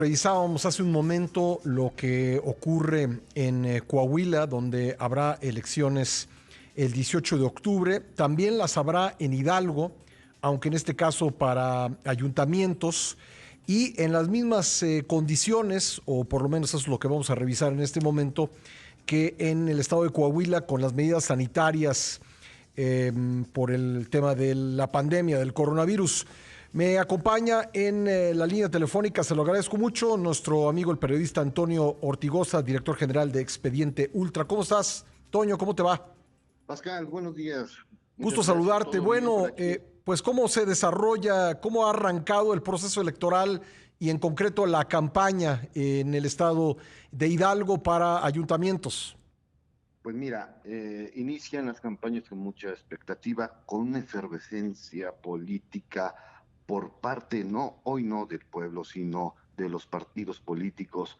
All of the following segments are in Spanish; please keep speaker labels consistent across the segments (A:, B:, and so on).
A: Revisábamos hace un momento lo que ocurre en Coahuila, donde habrá elecciones el 18 de octubre. También las habrá en Hidalgo, aunque en este caso para ayuntamientos. Y en las mismas condiciones, o por lo menos eso es lo que vamos a revisar en este momento, que en el estado de Coahuila, con las medidas sanitarias por el tema de la pandemia del coronavirus. Me acompaña en la línea telefónica, se lo agradezco mucho, nuestro amigo el periodista Antonio Ortigoza, director general de Expediente Ultra. ¿Cómo estás, Toño? ¿Cómo te va?
B: Pascal, buenos días.
A: Gusto
B: Muchas gracias.
A: saludarte.
B: ¿Todo bien por
A: Bueno,
B: aquí?
A: pues cómo se desarrolla, cómo ha arrancado el proceso electoral y en concreto la campaña en el estado de Hidalgo para ayuntamientos.
B: Pues mira, inician las campañas con mucha expectativa, con una efervescencia política por parte, no, hoy no del pueblo, sino de los partidos políticos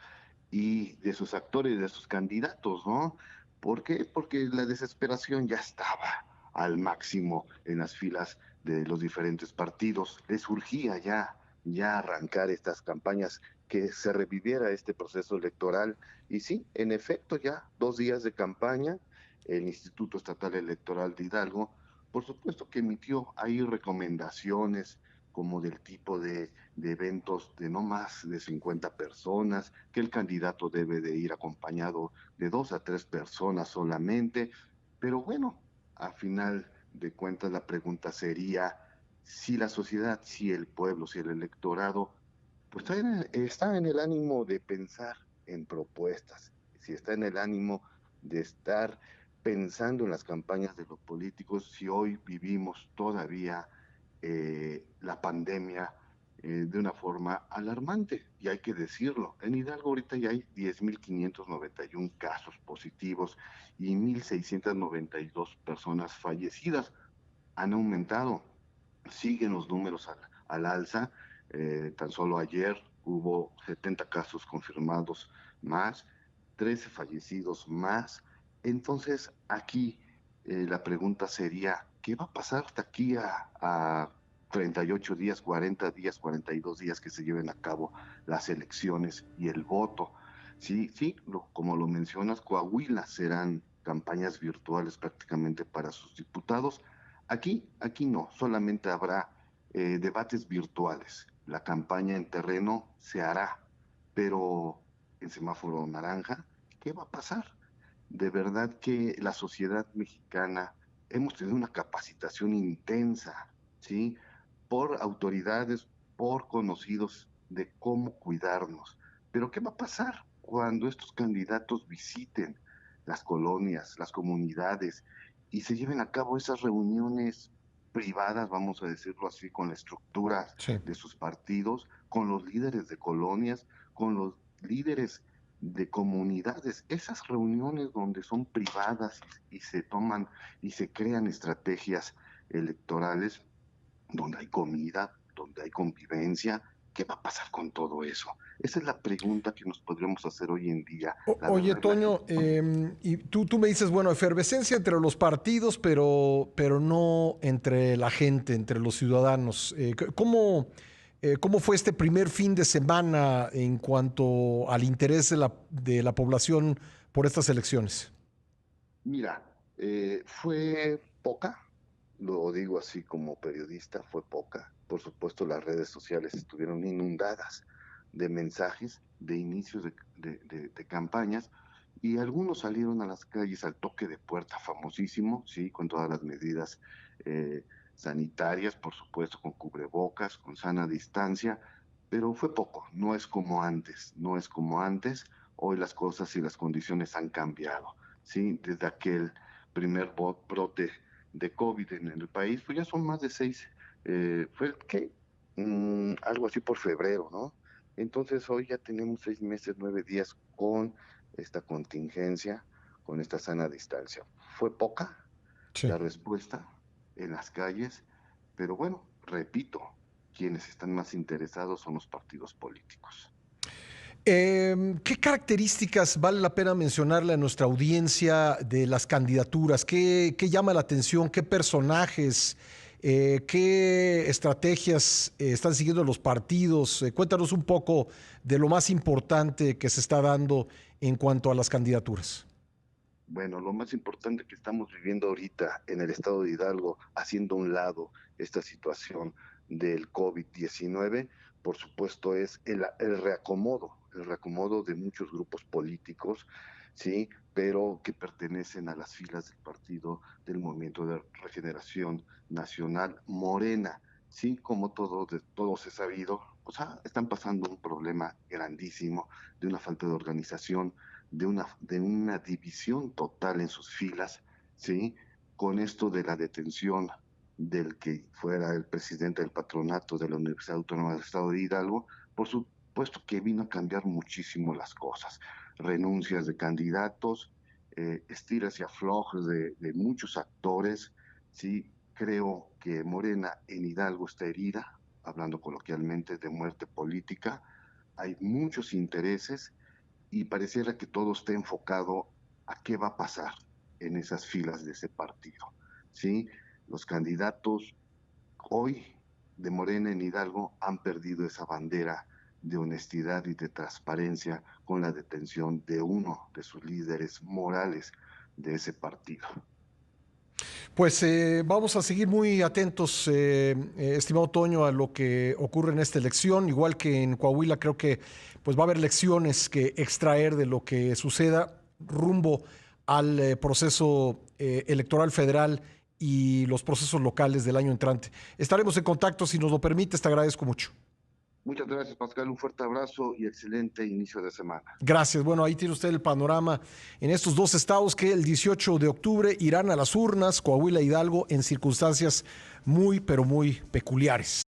B: y de sus actores, de sus candidatos, ¿no? ¿Por qué? Porque la desesperación ya estaba al máximo en las filas de los diferentes partidos. Les urgía ya arrancar estas campañas, que se reviviera este proceso electoral. Y sí, en efecto, ya 2 días de campaña, el Instituto Estatal Electoral de Hidalgo, por supuesto que emitió ahí recomendaciones como del tipo de eventos de no más de 50 personas, que el candidato debe de ir acompañado de 2 a 3 personas solamente. Pero bueno, a final de cuentas la pregunta sería si la sociedad, si el pueblo, si el electorado, pues está en el ánimo de pensar en propuestas, si está en el ánimo de estar pensando en las campañas de los políticos, si hoy vivimos todavía la pandemia de una forma alarmante, y hay que decirlo. En Hidalgo ahorita ya hay 10.591 casos positivos y 1.692 personas fallecidas. Han aumentado, siguen los números al alza. Tan solo ayer hubo 70 casos confirmados más, 13 fallecidos más. Entonces, aquí la pregunta sería, ¿qué va a pasar hasta aquí a 38 días, 40 días, 42 días que se lleven a cabo las elecciones y el voto? Sí, sí, como lo mencionas, Coahuila serán campañas virtuales prácticamente para sus diputados. Aquí no, solamente habrá debates virtuales. La campaña en terreno se hará, pero en semáforo naranja, ¿qué va a pasar? De verdad que la sociedad mexicana hemos tenido una capacitación intensa, ¿sí? Por autoridades, por conocidos de cómo cuidarnos. Pero ¿qué va a pasar cuando estos candidatos visiten las colonias, las comunidades y se lleven a cabo esas reuniones privadas, vamos a decirlo así, con la estructura
A: Sí.
B: de sus partidos, con los líderes de colonias, con los líderes de comunidades, esas reuniones donde son privadas y se toman y se crean estrategias electorales, donde hay comida, donde hay convivencia? ¿Qué va a pasar con todo eso? Esa es la pregunta que nos podríamos hacer hoy en día. La
A: Oye,
B: verdad, la gente.
A: Toño, y tú me dices, bueno, efervescencia entre los partidos, pero no entre la gente, entre los ciudadanos. ¿Cómo fue este primer fin de semana en cuanto al interés de la población por estas elecciones?
B: Mira, fue poca, lo digo así como periodista, fue poca. Por supuesto, las redes sociales estuvieron inundadas de mensajes de inicios de campañas, y algunos salieron a las calles al toque de puerta famosísimo, sí, con todas las medidas eh, sanitarias, por supuesto, con cubrebocas, con sana distancia, pero fue poco, no es como antes, no es como antes. Hoy las cosas y las condiciones han cambiado, sí, desde aquel primer brote de COVID en el país, pues ya son más de 6, fue que algo así por febrero, ¿no? Entonces hoy ya tenemos 6 meses, 9 días con esta contingencia, con esta sana distancia. Fue poca
A: Sí.
B: la respuesta en las calles, pero bueno, repito, quienes están más interesados son los partidos políticos.
A: ¿Qué características vale la pena mencionarle a nuestra audiencia de las candidaturas? ¿Qué llama la atención? ¿Qué personajes ¿Qué estrategias están siguiendo los partidos? Cuéntanos un poco de lo más importante que se está dando en cuanto a las candidaturas.
B: Bueno, lo más importante que estamos viviendo ahorita en el estado de Hidalgo, haciendo a un lado esta situación del COVID-19, por supuesto, es el reacomodo de muchos grupos políticos, sí, pero que pertenecen a las filas del partido del Movimiento de Regeneración Nacional Morena, sí, como todos es sabido, o sea, están pasando un problema grandísimo de una falta de organización, de una división total en sus filas, ¿sí? Con esto de la detención del que fuera el presidente del patronato de la Universidad Autónoma del Estado de Hidalgo, por supuesto que vino a cambiar muchísimo las cosas. Renuncias de candidatos, estiras y aflojes de muchos actores, ¿sí? Creo que Morena en Hidalgo está herida, hablando coloquialmente de muerte política. Hay muchos intereses y pareciera que todo está enfocado a qué va a pasar en esas filas de ese partido, ¿sí? Los candidatos hoy de Morena en Hidalgo han perdido esa bandera de honestidad y de transparencia con la detención de uno de sus líderes morales de ese partido.
A: Pues vamos a seguir muy atentos, estimado Toño, a lo que ocurre en esta elección. Igual que en Coahuila, creo que pues va a haber lecciones que extraer de lo que suceda rumbo al proceso electoral federal y los procesos locales del año entrante. Estaremos en contacto, si nos lo permites, te agradezco mucho.
B: Muchas gracias, Pascal. Un fuerte abrazo y excelente inicio de semana.
A: Gracias. Bueno, ahí tiene usted el panorama en estos dos estados que el 18 de octubre irán a las urnas, Coahuila e Hidalgo, en circunstancias muy, pero muy peculiares.